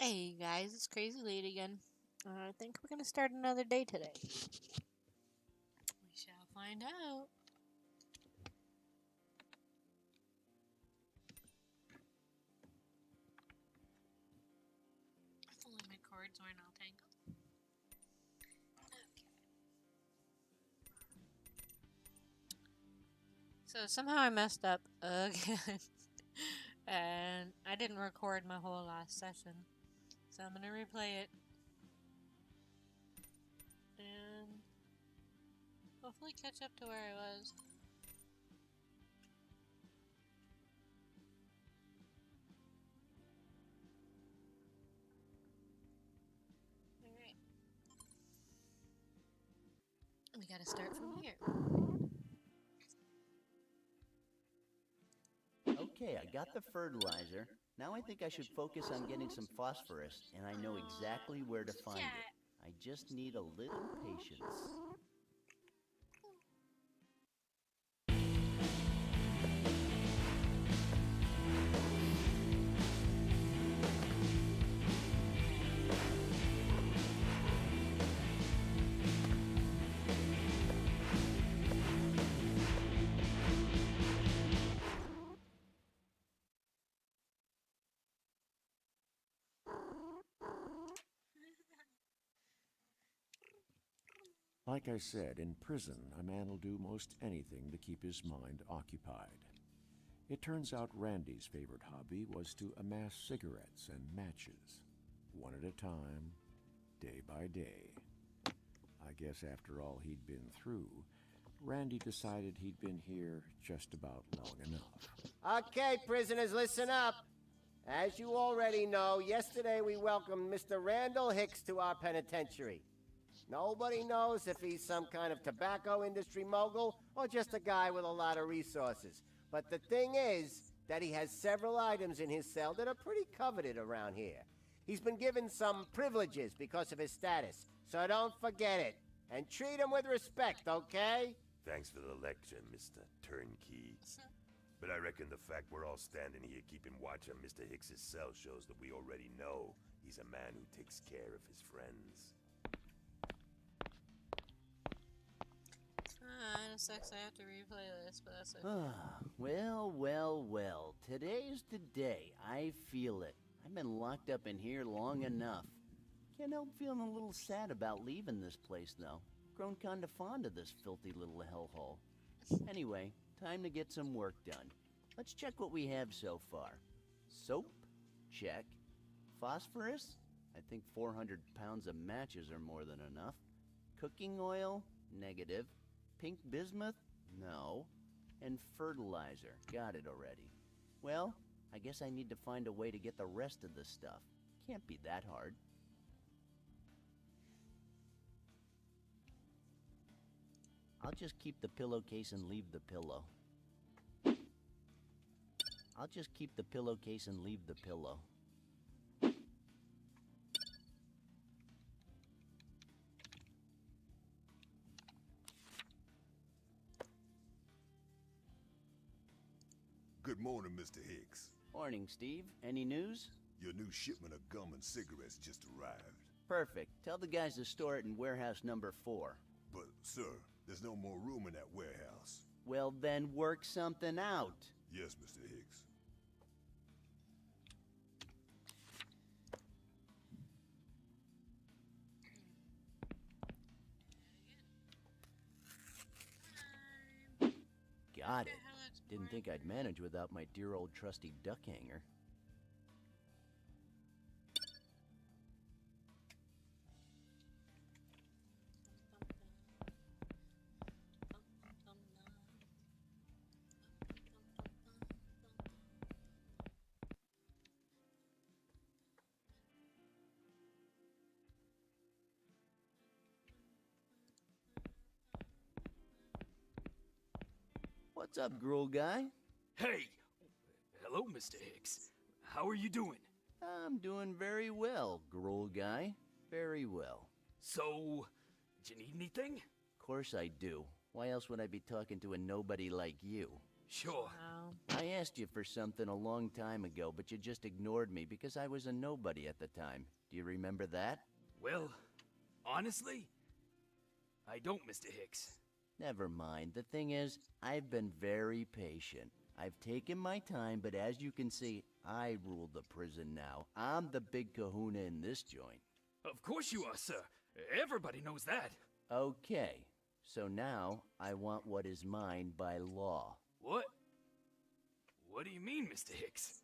Hey guys, it's Krazylady again. I think we're gonna start another day today. We shall find out. Hopefully my cords aren't all tangled. Okay. So somehow I messed up again. And I didn't record my whole last session. So I'm gonna replay it. And hopefully catch up to where I was. Alright. We gotta start from here. Okay, I got the fertilizer. Now I think I should focus on getting some phosphorus, and I know exactly where to find it. I just need a little patience. Like I said, in prison, a man will do most anything to keep his mind occupied. It turns out Randy's favorite hobby was to amass cigarettes and matches, one at a time, day by day. I guess after all he'd been through, Randy decided he'd been here just about long enough. Okay, prisoners, listen up. As you already know, yesterday we welcomed Mr. Randall Hicks to our penitentiary. Nobody knows if he's some kind of tobacco industry mogul or just a guy with a lot of resources. But the thing is that he has several items in his cell that are pretty coveted around here. He's been given some privileges because of his status, so don't forget it. And treat him with respect, okay? Thanks for the lecture, Mr. Turnkey. But I reckon the fact we're all standing here keeping watch on Mr. Hicks's cell shows that we already know he's a man who takes care of his friends. It sucks I have to replay this, but that's okay. Well. Today's the day. I feel it. I've been locked up in here long enough. Can't help feeling a little sad about leaving this place, though. Grown kinda fond of this filthy little hellhole. Anyway, time to get some work done. Let's check what we have so far. Soap? Check. Phosphorus? I think 400 pounds of matches are more than enough. Cooking oil? Negative. Pink bismuth? No. And fertilizer. Got it already. Well, I guess I need to find a way to get the rest of the stuff. Can't be that hard. I'll just keep the pillowcase and leave the pillow. I'll just keep the pillowcase and leave the pillow. Good morning, Mr. Hicks. Morning, Steve. Any news? Your new shipment of gum and cigarettes just arrived. Perfect. Tell the guys to store it in warehouse number 4. But, sir, there's no more room in that warehouse. Well, then work something out. Yes, Mr. Hicks. Got it. Didn't think I'd manage without my dear old trusty duck hanger. What's up, gruel guy? Hey! Hello, Mr. Hicks. How are you doing? I'm doing very well, gruel guy. Very well. So, do you need anything? Of course I do. Why else would I be talking to a nobody like you? Sure. No. I asked you for something a long time ago, but you just ignored me because I was a nobody at the time. Do you remember that? Well, honestly, I don't, Mr. Hicks. Never mind. The thing is, I've been very patient. I've taken my time, but as you can see, I rule the prison now. I'm the big kahuna in this joint. Of course you are, sir. Everybody knows that. Okay, so now I want what is mine by law. What? What do you mean, Mr. Hicks?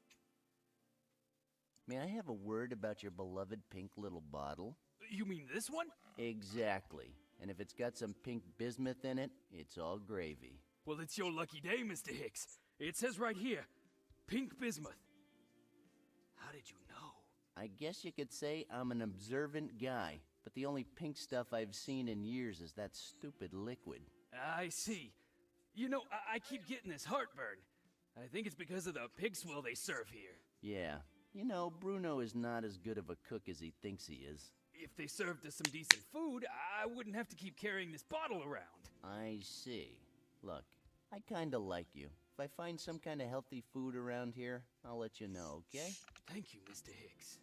May I have a word about your beloved pink little bottle? You mean this one? Exactly. And if it's got some pink bismuth in it, it's all gravy. Well, it's your lucky day, Mr. Hicks. It says right here, pink bismuth. How did you know? I guess you could say I'm an observant guy, but the only pink stuff I've seen in years is that stupid liquid. I see. You know, I keep getting this heartburn. I think it's because of the pig swill they serve here. Yeah, you know, Bruno is not as good of a cook as he thinks he is. If they served us some decent food, I wouldn't have to keep carrying this bottle around. I see. Look, I kinda like you. If I find some kind of healthy food around here, I'll let you know, okay? Thank you, Mr. Hicks.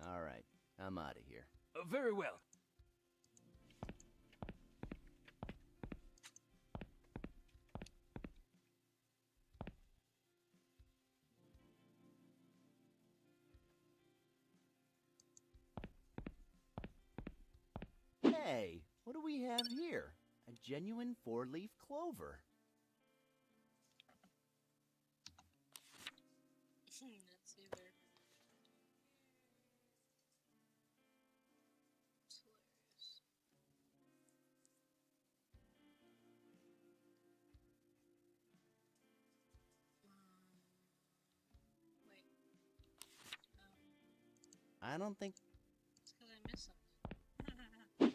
Alright, I'm out of here. Very well. Hey, what do we have here? A genuine four-leaf clover. Let's see there. It's hilarious. Wait. I don't think... It's because I missed something. I was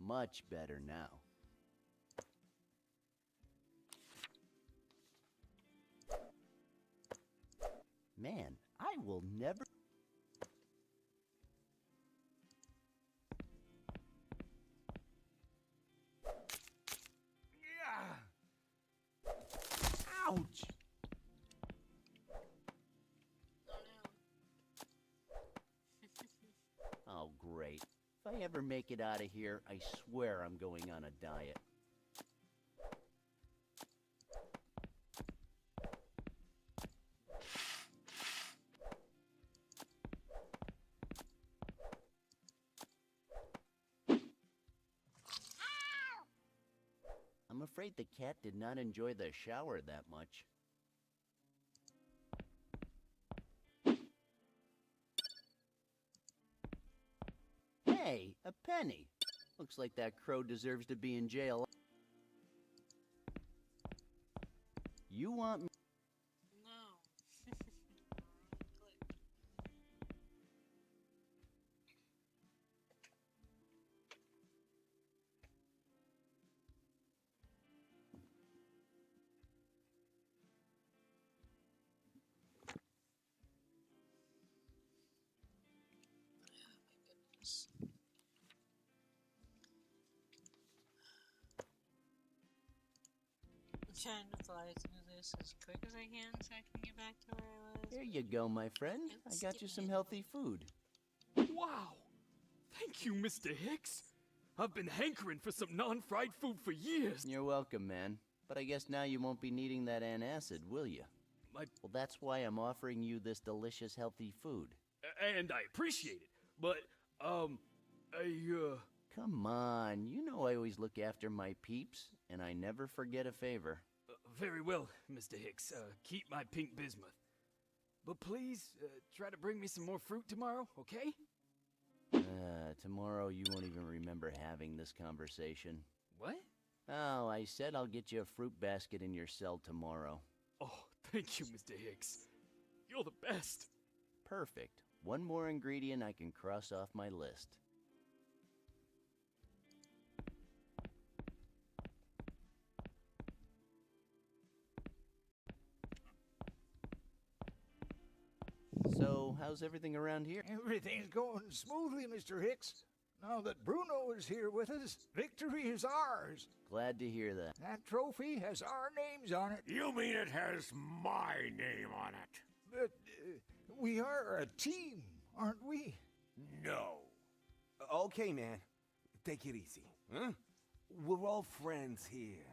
Much better now. Man, I will never... Ouch! Oh, great. If I ever make it out of here, I swear I'm going on a diet. I'm afraid the cat did not enjoy the shower that much. Hey, a penny. Looks like that crow deserves to be in jail. You want me? No. Click. I'm trying to fly through this as quick as I can so I can get back to where I was. Here you go, my friend. I got you some healthy food. Wow! Thank you, Mr. Hicks. I've been hankering for some non-fried food for years. You're welcome, man. But I guess now you won't be needing that antacid, will you? My... Well, that's why I'm offering you this delicious, healthy food. And I appreciate it, but, Come on, you know I always look after my peeps, and I never forget a favor. Very well, Mr. Hicks. Keep my pink bismuth. But please, try to bring me some more fruit tomorrow, okay? Tomorrow you won't even remember having this conversation. What? Oh, I said I'll get you a fruit basket in your cell tomorrow. Oh, thank you, Mr. Hicks. You're the best. Perfect. One more ingredient I can cross off my list. So, how's everything around here? Everything's going smoothly, Mr. Hicks. Now that Bruno is here with us, victory is ours. Glad to hear that. That trophy has our names on it. You mean it has my name on it? But we are a team, aren't we? No. Okay, man. Take it easy. Huh? We're all friends here.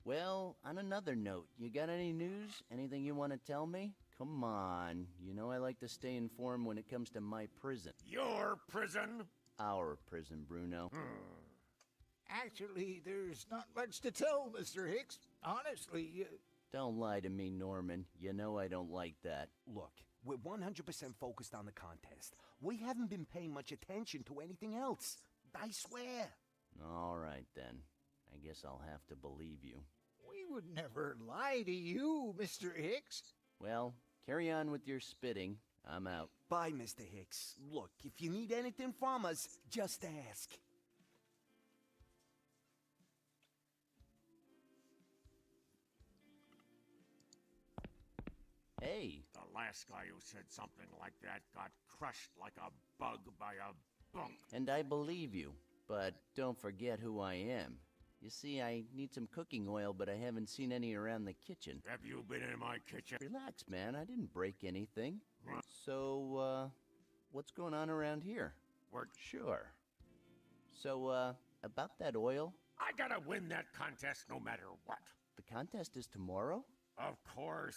Well, on another note, you got any news? Anything you want to tell me? Come on. You know I like to stay informed when it comes to my prison. Your prison? Our prison, Bruno. Actually, there's not much to tell, Mr. Hicks. Honestly, Don't lie to me, Norman. You know I don't like that. Look, we're 100% focused on the contest. We haven't been paying much attention to anything else. I swear. All right, then. I guess I'll have to believe you. we would never lie to you, Mr. Hicks. Well, carry on with your spitting. I'm out. Bye, Mr. Hicks. Look, if you need anything from us, just ask. Hey, The last guy who said something like that got crushed like a bug by a bunk. and I believe you, but don't forget who I am. You see, I need some cooking oil, but I haven't seen any around the kitchen. Have you been in my kitchen? Relax, man. I didn't break anything. So, what's going on around here? We're... Sure. So, about that oil, I gotta win that contest no matter what. the contest is tomorrow? Of course.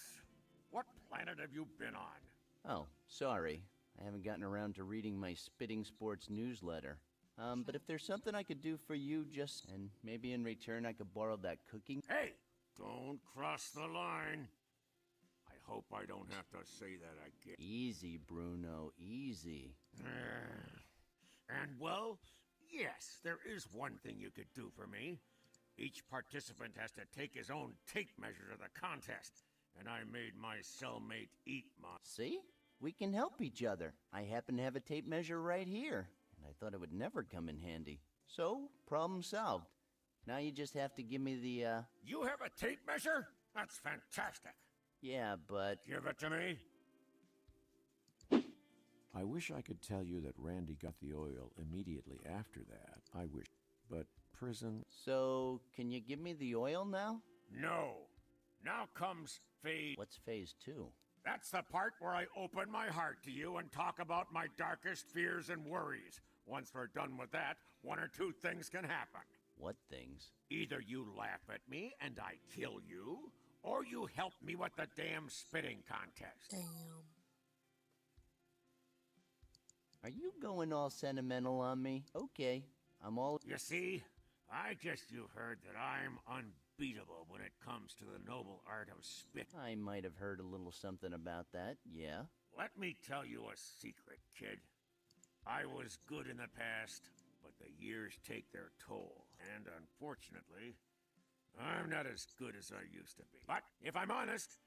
What planet have you been on? Oh, sorry. I haven't gotten around to reading my Spitting Sports newsletter. But if there's something I could do for you, and maybe in return I could borrow that cooking... Hey! Don't cross the line. I hope I don't have to say that again. Easy, Bruno, easy. And well, yes, there is one thing you could do for me. Each participant has to take his own tape measure to the contest, and I made my cellmate eat mine. See? We can help each other. I happen to have a tape measure right here, and I thought it would never come in handy. So, problem solved. Now you just have to give me the, You have a tape measure? That's fantastic. Yeah, but... Give it to me. I wish I could tell you that Randy got the oil immediately after that. I wish. But prison... So, can you give me the oil now? No. Now comes phase... What's phase 2? That's the part where I open my heart to you and talk about my darkest fears and worries. Once we're done with that, one or two things can happen. What things? Either you laugh at me and I kill you, or you help me with the damn spitting contest. Damn. Are you going all sentimental on me? Okay, I'm all... You see, you've heard that I'm unbeatable when it comes to the noble art of spit. I might have heard a little something about that, yeah. Let me tell you a secret, kid. I was good in the past, but the years take their toll. And unfortunately, I'm not as good as I used to be. But if I'm honest,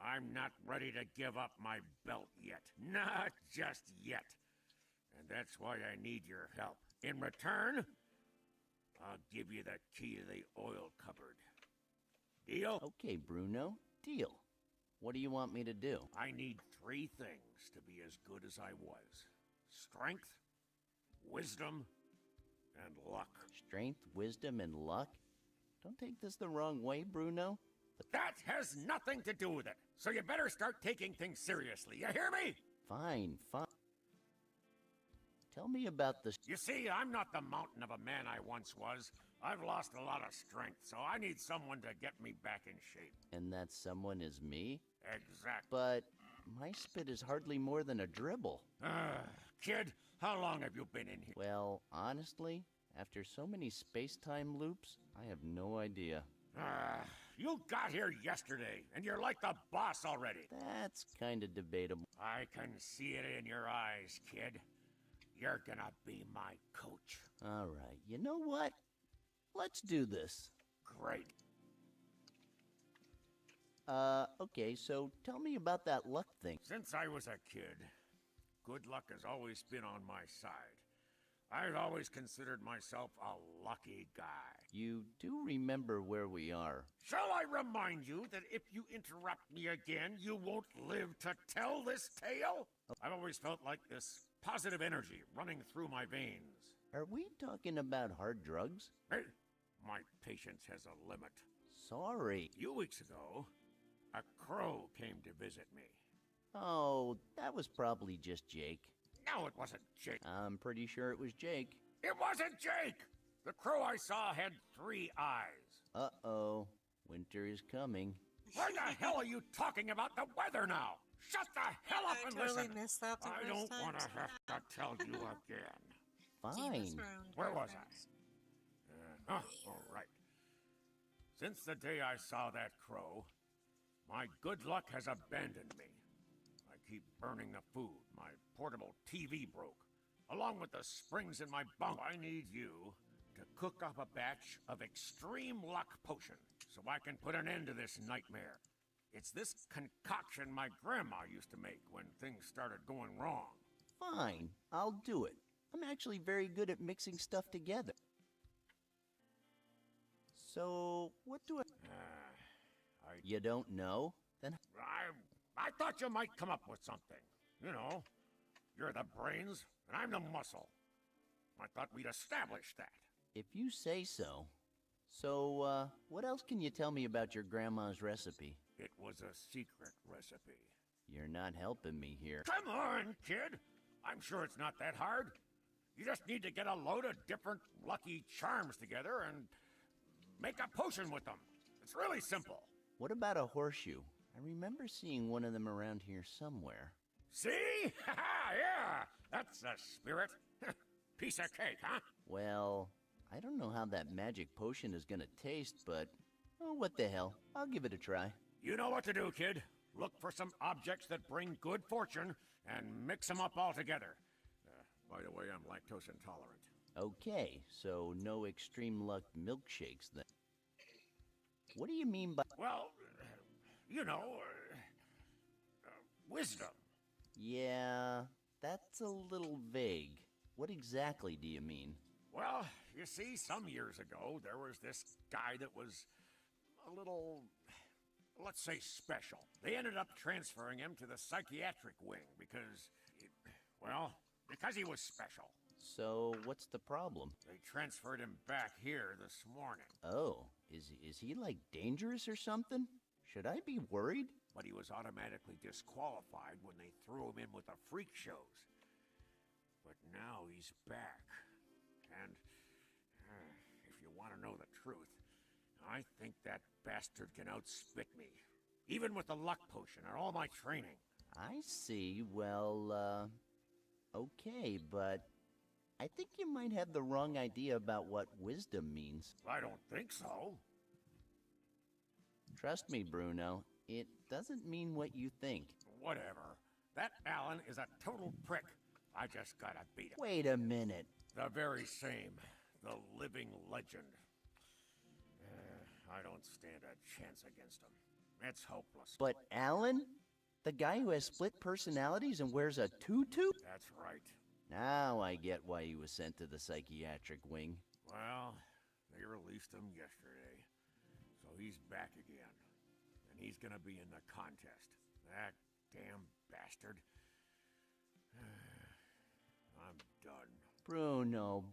I'm not ready to give up my belt yet. Not just yet. And that's why I need your help. In return, I'll give you the key to the oil cupboard. Deal? Okay, Bruno, deal. What do you want me to do? I need 3 things to be as good as I was. Strength, wisdom, and luck. Strength, wisdom, and luck? Don't take this the wrong way, Bruno. But That has nothing to do with it. So you better start taking things seriously. You hear me? fine. Tell me about this. You see, I'm not the mountain of a man I once was. I've lost a lot of strength, so I need someone to get me back in shape. And that someone is me? Exactly. But my spit is hardly more than a dribble. Kid, how long have you been in here? Well, honestly, after so many space-time loops, I have no idea. You got here yesterday, and you're like the boss already. That's kind of debatable. I can see it in your eyes, kid. You're gonna be my coach. All right, you know what? Let's do this. Great. Okay, so tell me about that luck thing. Since I was a kid, good luck has always been on my side. I've always considered myself a lucky guy. You do remember where we are. Shall I remind you that if you interrupt me again, you won't live to tell this tale? I've always felt like this positive energy running through my veins. Are we talking about hard drugs? Hey, my patience has a limit. Sorry. A few weeks ago, a crow came to visit me. Oh, that was probably just Jake. No, it wasn't Jake. I'm pretty sure it was Jake. It wasn't Jake! The crow I saw had 3 eyes. Uh-oh. Winter is coming. Why the hell are you talking about the weather now? Shut the hell up and totally listen. missed that the I first don't time. want to have to tell you again. Fine. Where was I? All right. Since the day I saw that crow, my good luck has abandoned me. I keep burning the food. My portable TV broke. Along with the springs in my bunk, I need you to cook up a batch of extreme luck potion so I can put an end to this nightmare. It's this concoction my grandma used to make when things started going wrong. Fine. I'll do it. I'm actually very good at mixing stuff together. So, what do I... You don't know? Then... I thought you might come up with something. You know, you're the brains, and I'm the muscle. I thought we'd establish that. If you say so. So, what else can you tell me about your grandma's recipe? It was a secret recipe. You're not helping me here. Come on, kid! I'm sure it's not that hard. You just need to get a load of different lucky charms together and make a potion with them. It's really simple. What about a horseshoe? I remember seeing one of them around here somewhere. See? Yeah! That's the spirit. Piece of cake, huh? Well, I don't know how that magic potion is gonna taste, but... Oh, what the hell. I'll give it a try. You know what to do, kid. Look for some objects that bring good fortune and mix them up all together. By the way, I'm lactose intolerant. Okay, so no extreme luck milkshakes then. What do you mean by... Well, you know, wisdom. Yeah, that's a little vague. What exactly do you mean? Well, you see, some years ago, there was this guy that was a little, let's say, special. They ended up transferring him to the psychiatric wing because he was special. So, what's the problem? They transferred him back here this morning. Oh, is he, like, dangerous or something? Should I be worried? But he was automatically disqualified when they threw him in with the freak shows. But now he's back. And if you want to know the truth, I think that bastard can outspit me. Even with the luck potion and all my training. I see. Well, okay, but I think you might have the wrong idea about what wisdom means. I don't think so. Trust me, Bruno. It doesn't mean what you think. Whatever. That Alan is a total prick. I just gotta beat him. Wait a minute. The very same. The living legend. I don't stand a chance against him. It's hopeless. But Alan? The guy who has split personalities and wears a tutu? That's right. Now I get why he was sent to the psychiatric wing. Well, they released him yesterday. So he's back again. And he's gonna be in the contest. That damn bastard. I'm done. Bruno.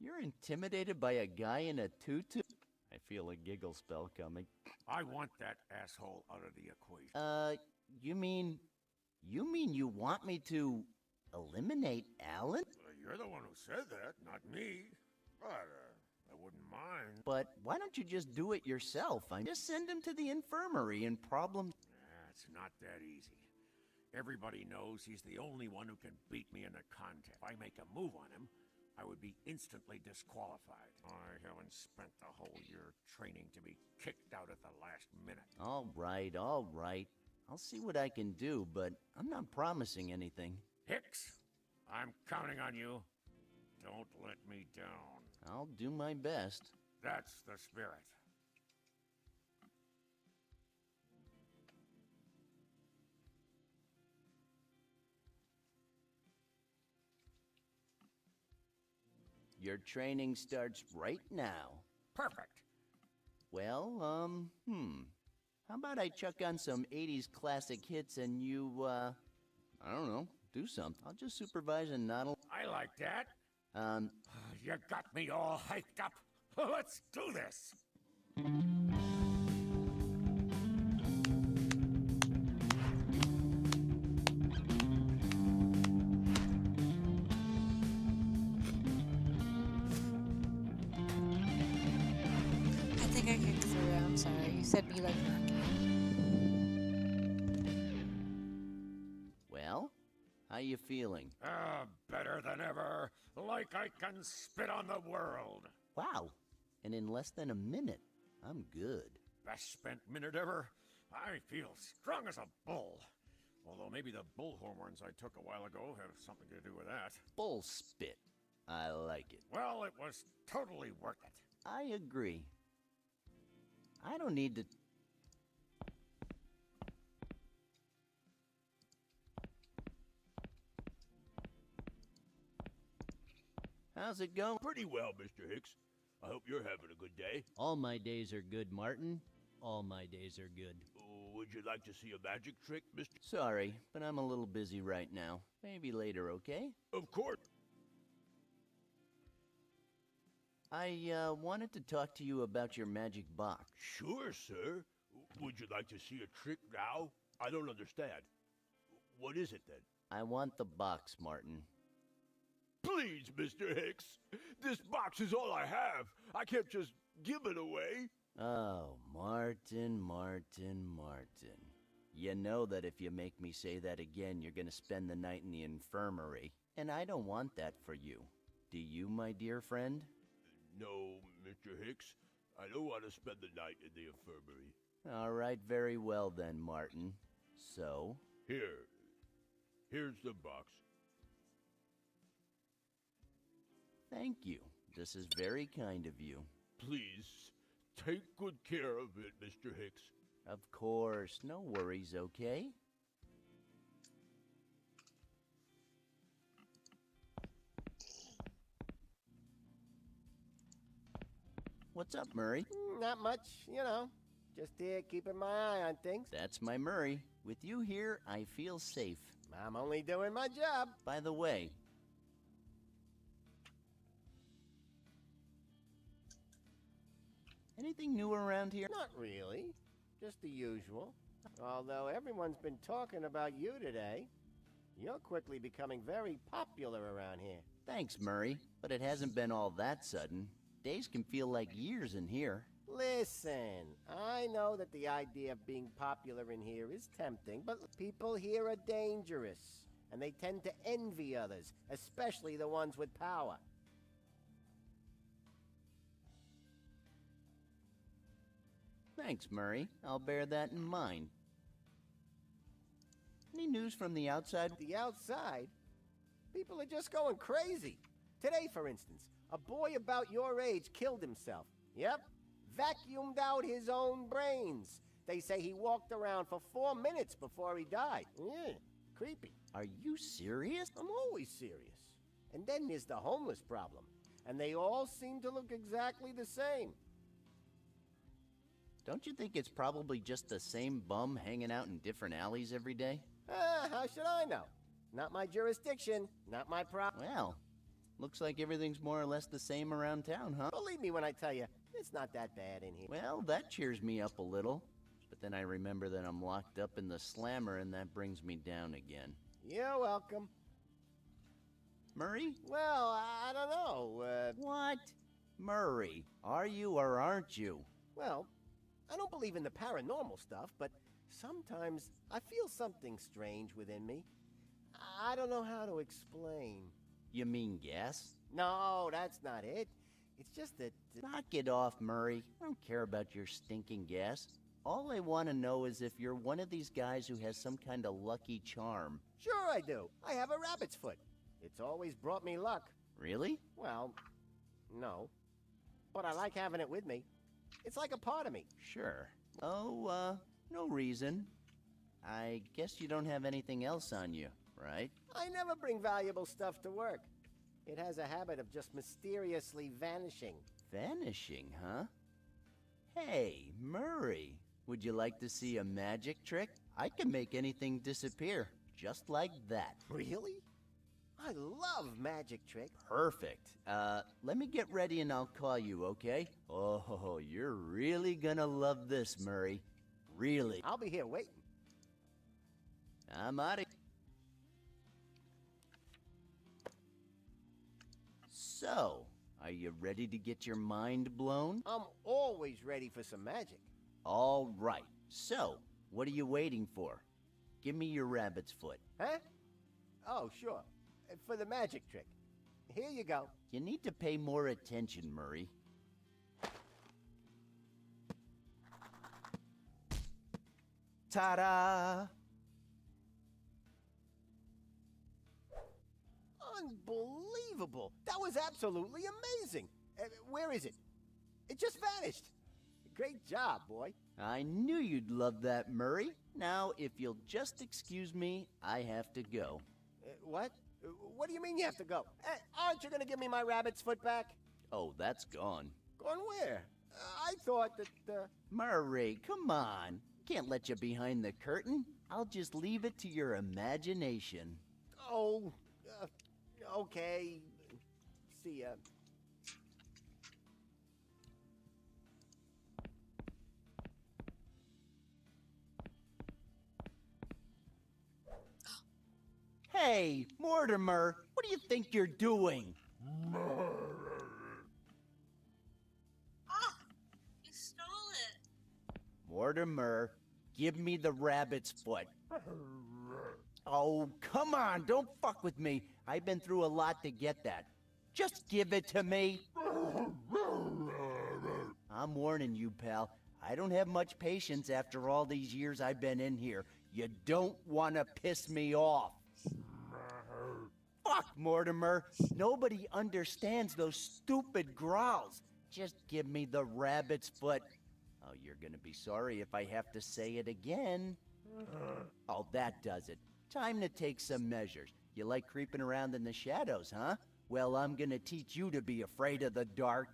You're intimidated by a guy in a tutu? I feel a giggle spell coming. I want that asshole out of the equation. You mean you want me to eliminate Alan? You're the one who said that, not me. But, I wouldn't mind. But why don't you just do it yourself? Just send him to the infirmary and problems... It's not that easy. Everybody knows he's the only one who can beat me in a contest. If I make a move on him, I would be instantly disqualified. I haven't spent the whole year training to be kicked out at the last minute. All right. I'll see what I can do, but I'm not promising anything. Hicks, I'm counting on you. Don't let me down. I'll do my best. That's the spirit. Your training starts right now. Perfect. Well, how about I chuck on some 80s classic hits and you, I don't know, do something. I'll just supervise and not... I like that. You got me all hyped up. Let's do this. I think I kicked through. I'm sorry. You said be like that. Well, how you feeling? Better than ever. Like I can spit on the world. Wow, and in less than a minute, I'm good. Best spent minute ever. I feel strong as a bull. Although maybe the bull hormones I took a while ago have something to do with that. Bull spit. I like it. Well, it was totally worth it. I agree. I don't need to... How's it going? Pretty well, Mr. Hicks. I hope you're having a good day. All my days are good, Martin. All my days are good. Would you like to see a magic trick, Mr. Sorry, but I'm a little busy right now. Maybe later, okay? Of course. I wanted to talk to you about your magic box. Sure, sir. Would you like to see a trick now? I don't understand. What is it, then? I want the box, Martin. Please, Mr. Hicks. This box is all I have. I can't just give it away. Oh, Martin. You know that if you make me say that again, you're gonna spend the night in the infirmary. And I don't want that for you. Do you, my dear friend? No, Mr. Hicks. I don't want to spend the night in the infirmary. All right, very well then, Martin. So? Here's the box. Thank you. This is very kind of you. Please, take good care of it, Mr. Hicks. Of course. No worries, okay? What's up, Murray? Not much, you know. Just here keeping my eye on things. That's my Murray. With you here, I feel safe. I'm only doing my job. By the way, anything new around here? Not really. Just the usual. Although everyone's been talking about you today. You're quickly becoming very popular around here. Thanks, Murray. But it hasn't been all that sudden. Days can feel like years in here. Listen, I know that the idea of being popular in here is tempting, but people here are dangerous. And they tend to envy others, especially the ones with power. Thanks, Murray. I'll bear that in mind. Any news from the outside? The outside? People are just going crazy. Today, for instance, a boy about your age killed himself. Yep, vacuumed out his own brains. They say he walked around for 4 minutes before he died. Yeah, creepy. Are you serious? I'm always serious. And then there's the homeless problem. And they all seem to look exactly the same. Don't you think it's probably just the same bum hanging out in different alleys every day? How should I know? Not my jurisdiction, not my problem. Well, looks like everything's more or less the same around town, huh? Believe me when I tell you, it's not that bad in here. Well, that cheers me up a little. But then I remember that I'm locked up in the slammer and that brings me down again. You're welcome. Murray? Well, I don't know, What? Murray, are you or aren't you? Well, I don't believe in the paranormal stuff, but sometimes I feel something strange within me. I don't know how to explain. You mean gas? No, that's not it. It's just that... Knock it off, Murray. I don't care about your stinking gas. All I want to know is if you're one of these guys who has some kind of lucky charm. Sure I do. I have a rabbit's foot. It's always brought me luck. Really? Well, no. But I like having it with me. It's like a part of me. Sure. Oh, no reason. I guess you don't have anything else on you, right? I never bring valuable stuff to work. It has a habit of just mysteriously vanishing. Vanishing, huh? Hey, Murray, would you like to see a magic trick? I can make anything disappear, just like that. Really? I love magic tricks. Perfect. Let me get ready and I'll call you, okay? Oh, you're really gonna love this, Murray. Really. I'll be here waiting. I'm out of. So, are you ready to get your mind blown? I'm always ready for some magic. All right. So, what are you waiting for? Give me your rabbit's foot. Huh? Oh, sure. For the magic trick. Here you go. You need to pay more attention, Murray. Ta-da! Unbelievable. That was absolutely amazing. Where is it? It just vanished. Great job, boy. I knew you'd love that, Murray. Now, if you'll just excuse me, I have to go. What? What do you mean you have to go? Aren't you going to give me my rabbit's foot back? Oh, that's gone. Gone where? I thought that, Murray, come on. Can't let you behind the curtain. I'll just leave it to your imagination. Oh, okay. See ya. Hey, Mortimer, what do you think you're doing? Ah! You stole it! Mortimer, give me the rabbit's foot. Oh, come on, don't fuck with me. I've been through a lot to get that. Just give it to me. I'm warning you, pal. I don't have much patience after all these years I've been in here. You don't want to piss me off. Fuck, Mortimer. Nobody understands those stupid growls. Just give me the rabbit's foot. Oh, you're gonna be sorry if I have to say it again. Oh, that does it. Time to take some measures. You like creeping around in the shadows, huh? Well, I'm gonna teach you to be afraid of the dark.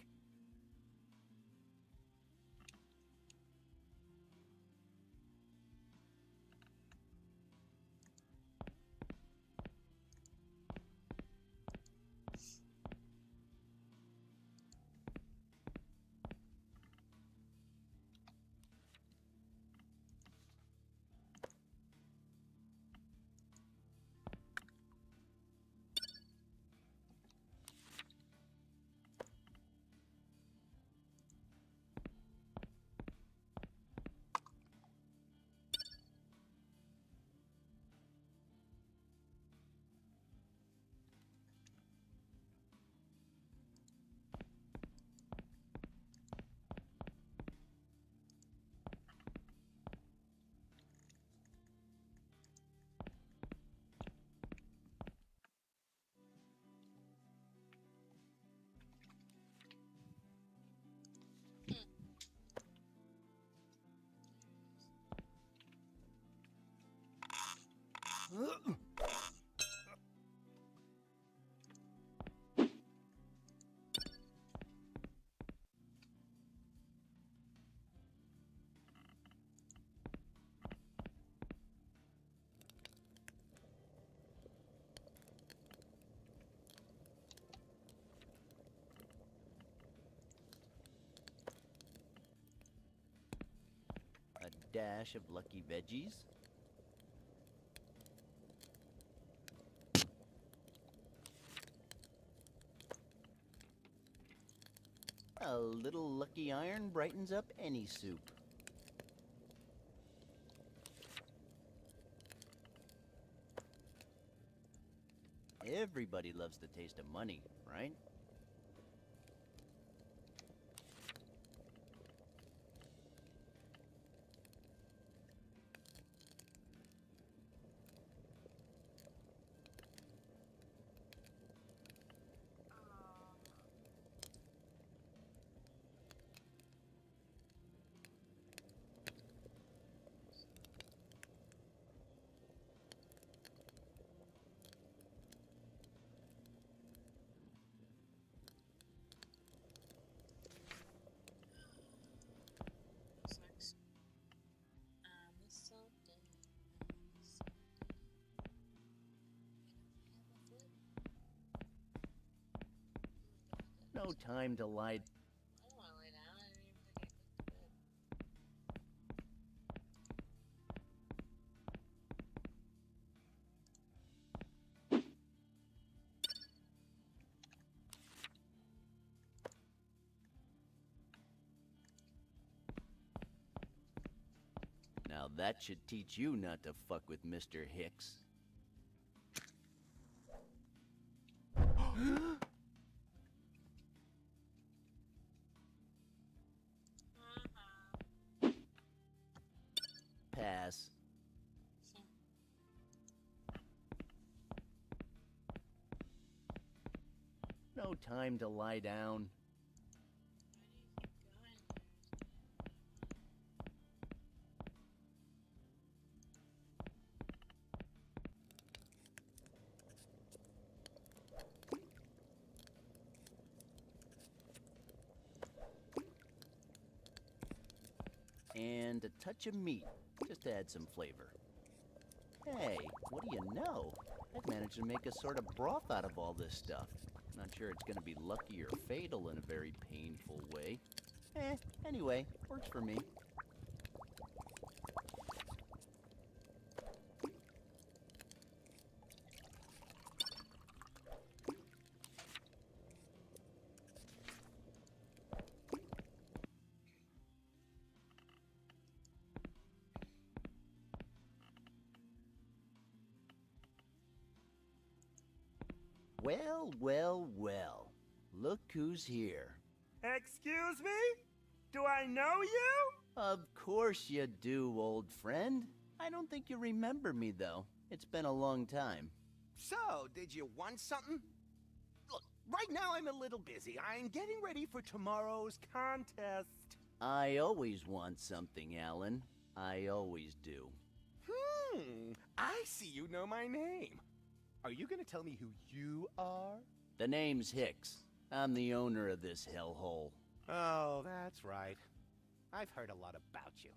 A dash of lucky veggies. A little lucky iron brightens up any soup. Everybody loves the taste of money, right? No time to lie. I don't want to lay down. I didn't even think I could Now that should teach you not to fuck with Mr. Hicks. Pass. No time to lie down. And a touch of meat, just to add some flavor. Hey, what do you know? I've managed to make a sort of broth out of all this stuff. Not sure it's gonna be lucky or fatal in a very painful way. Anyway, works for me. Well, well, well. Look who's here. Excuse me? Do I know you? Of course you do, old friend. I don't think you remember me, though. It's been a long time. So, did you want something? Look, right now I'm a little busy. I'm getting ready for tomorrow's contest. I always want something, Alan. I always do. I see you know my name. Are you gonna tell me who you are? The name's Hicks. I'm the owner of this hellhole. Oh, that's right. I've heard a lot about you.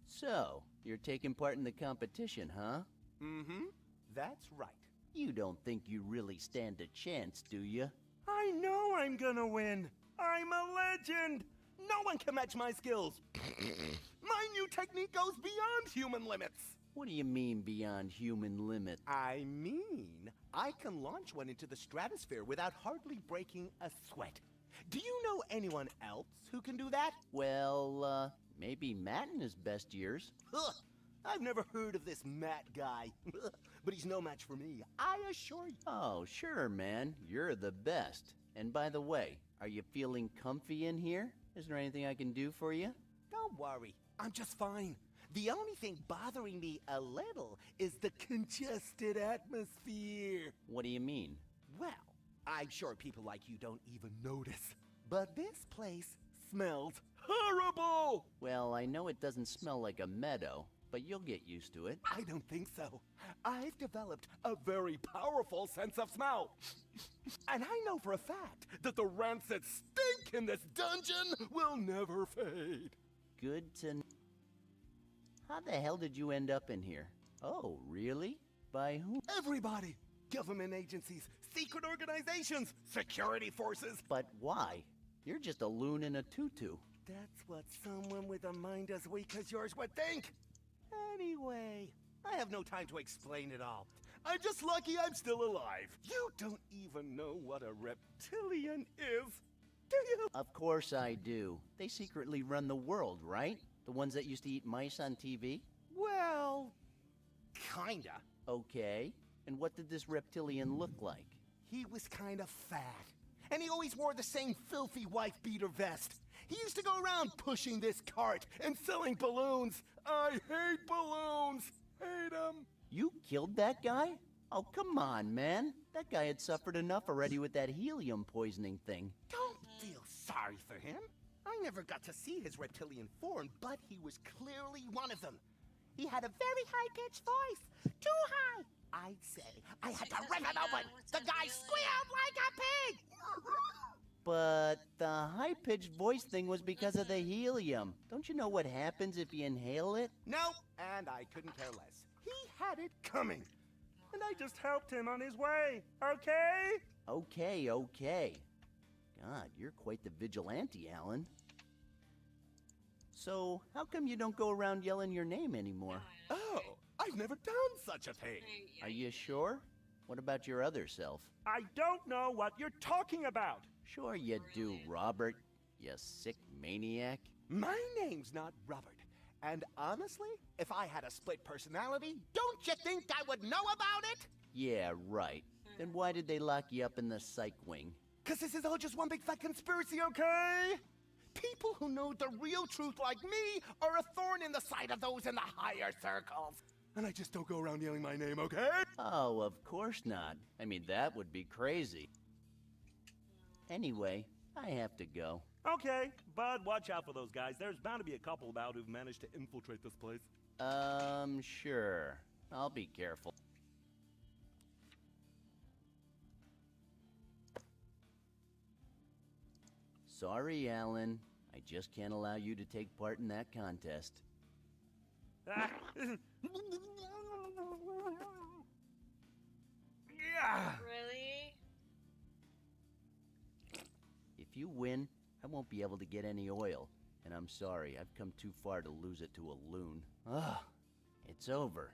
So, you're taking part in the competition, huh? Mm-hmm. That's right. You don't think you really stand a chance, do you? I know I'm gonna win. I'm a legend. No one can match my skills. My new technique goes beyond human limits. What do you mean beyond human limit? I mean, I can launch one into the stratosphere without hardly breaking a sweat. Do you know anyone else who can do that? Well, maybe Matt in his best years. Ugh, I've never heard of this Matt guy. But he's no match for me, I assure you. Oh, sure, man. You're the best. And by the way, are you feeling comfy in here? Is there anything I can do for you? Don't worry, I'm just fine. The only thing bothering me a little is the congested atmosphere. What do you mean? Well, I'm sure people like you don't even notice. But this place smells horrible! Well, I know it doesn't smell like a meadow, but you'll get used to it. I don't think so. I've developed a very powerful sense of smell. And I know for a fact that the rancid stink in this dungeon will never fade. Good to know. How the hell did you end up in here? Oh, really? By whom? Everybody! Government agencies, secret organizations, security forces. But why? You're just a loon in a tutu. That's what someone with a mind as weak as yours would think. Anyway, I have no time to explain it all. I'm just lucky I'm still alive. You don't even know what a reptilian is, do you? Of course I do. They secretly run the world, right? The ones that used to eat mice on TV? Well, kinda. Okay. And what did this reptilian look like? He was kind of fat. And he always wore the same filthy wife-beater vest. He used to go around pushing this cart and selling balloons. I hate balloons. Hate them. You killed that guy? Oh, come on, man. That guy had suffered enough already with that helium poisoning thing. Don't feel sorry for him. I never got to see his reptilian form, but he was clearly one of them. He had a very high-pitched voice. Too high. I'd say I had to rip him open. The guy squealed like a pig. But the high-pitched voice thing was because of the helium. Don't you know what happens if you inhale it? No, and I couldn't care less. He had it coming. and I just helped him on his way, okay? Okay, okay. God, you're quite the vigilante, Alan. So, how come you don't go around yelling your name anymore? Oh, I've never done such a thing. Are you sure? What about your other self? I don't know what you're talking about. Sure you do, Robert. You sick maniac. My name's not Robert. And honestly, if I had a split personality, don't you think I would know about it? Yeah, right. Then why did they lock you up in the psych wing? 'Cause this is all just one big fat conspiracy, okay? People who know the real truth like me are a thorn in the side of those in the higher circles. And I just don't go around yelling my name, okay? Oh, of course not. I mean, that would be crazy. Anyway, I have to go. Okay, Bud, watch out for those guys. There's bound to be a couple about who've managed to infiltrate this place. Sure. I'll be careful. Sorry, Alan. I just can't allow you to take part in that contest. Yeah. Really? If you win, I won't be able to get any oil. And I'm sorry, I've come too far to lose it to a loon. Ugh, it's over.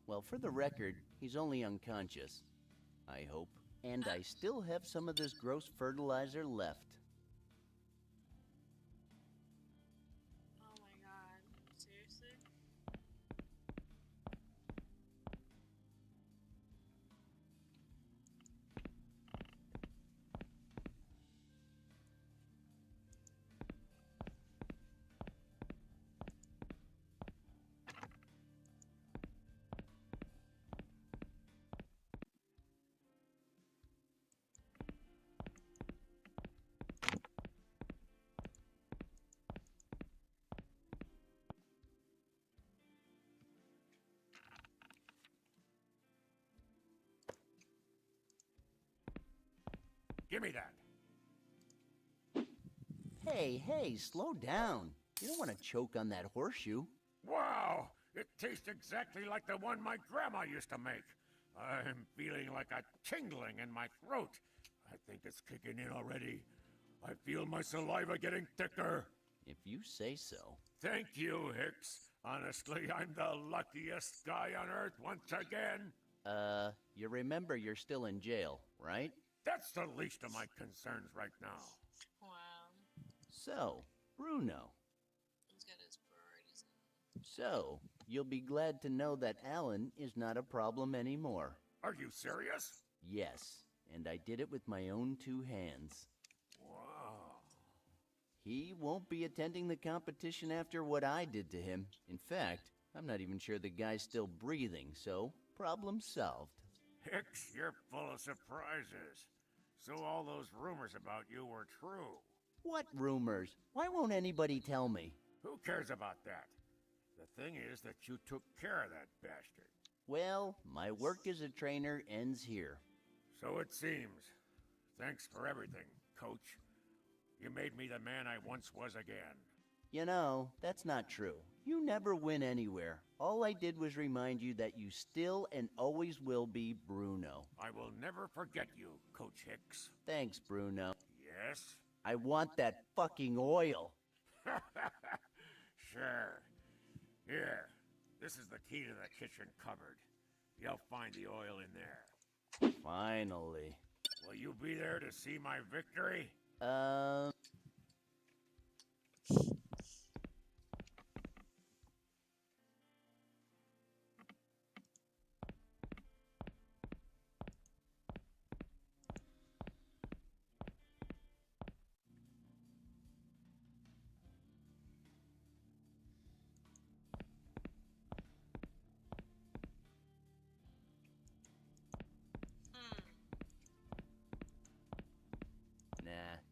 Well, for the record, he's only unconscious. I hope. And I still have some of this gross fertilizer left. Oh my god. Seriously? Give me that. Hey, slow down. You don't want to choke on that horseshoe. Wow! It tastes exactly like the one my grandma used to make. I'm feeling like a tingling in my throat. I think it's kicking in already. I feel my saliva getting thicker. If you say so. Thank you, Hicks. Honestly, I'm the luckiest guy on Earth once again. You remember you're still in jail, right? That's the least of my concerns right now. Wow. So, Bruno. He's got his priorities in. So, you'll be glad to know that Alan is not a problem anymore. Are you serious? Yes, and I did it with my own two hands. Wow. He won't be attending the competition after what I did to him. In fact, I'm not even sure the guy's still breathing, so problem solved. Hicks, you're full of surprises. So all those rumors about you were true. What rumors? Why won't anybody tell me? Who cares about that? The thing is that you took care of that bastard. Well, my work as a trainer ends here. So it seems. Thanks for everything, Coach. You made me the man I once was again. You know, that's not true. You never win anywhere. All I did was remind you that you still and always will be Bruno. I will never forget you, Coach Hicks. Thanks, Bruno. Yes? I want that fucking oil. Sure. Here, this is the key to the kitchen cupboard. You'll find the oil in there. Finally. Will you be there to see my victory? Nah,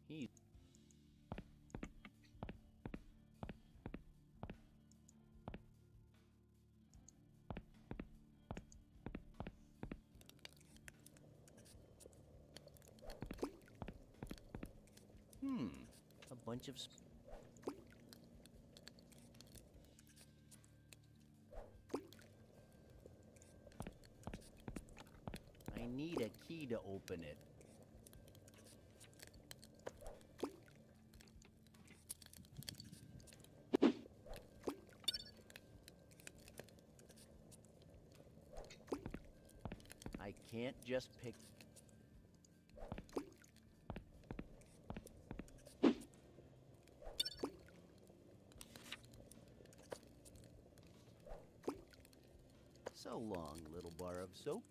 he... A bunch of... need a key to open it. I can't just pick... So long, little bar of soap.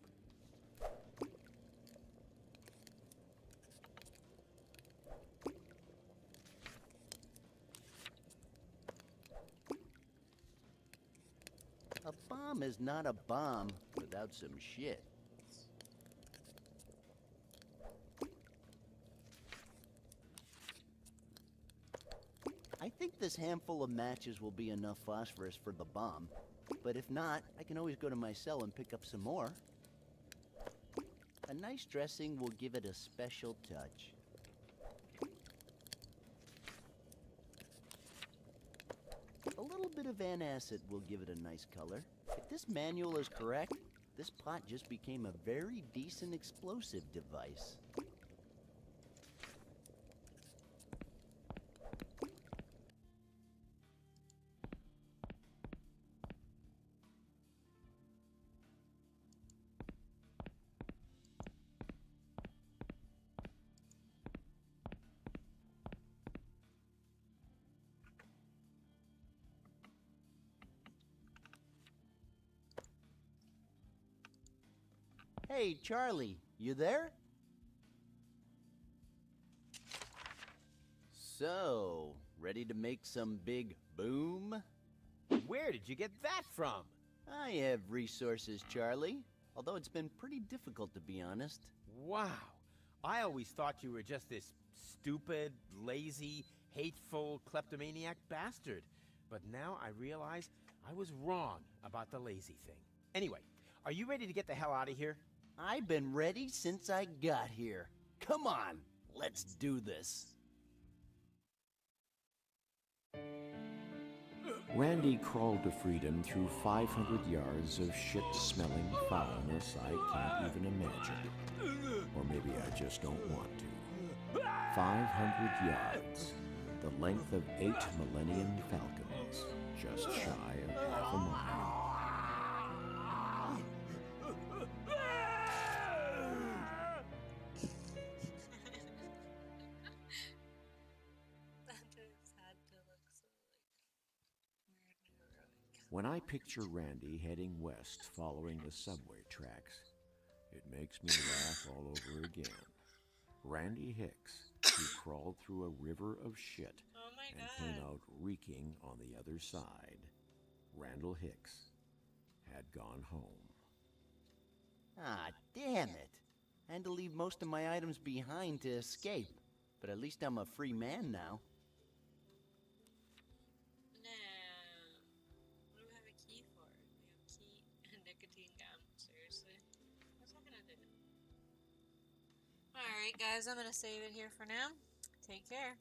A bomb is not a bomb without some shit. I think this handful of matches will be enough phosphorus for the bomb. But if not, I can always go to my cell and pick up some more. A nice dressing will give it a special touch. A little bit of antacid will give it a nice color. If this manual is correct, this pot just became a very decent explosive device. Hey, Charlie, you there? So, ready to make some big boom? Where did you get that from? I have resources, Charlie. Although it's been pretty difficult, to be honest. Wow. I always thought you were just this stupid, lazy, hateful, kleptomaniac bastard. But now I realize I was wrong about the lazy thing. Anyway, are you ready to get the hell out of here? I've been ready since I got here. Come on, let's do this. Randy crawled to freedom through 500 yards of shit-smelling foulness I can't even imagine. Or maybe I just don't want to. 500 yards, the length of 8 Millennium Falcons, just shy of half a mile. When I picture Randy heading west following the subway tracks, it makes me laugh all over again. Randy Hicks, who crawled through a river of shit and came out reeking on the other side. Randall Hicks had gone home. Ah, damn it. I had to leave most of my items behind to escape, but at least I'm a free man now. Alright guys, I'm gonna save it here for now. Take care.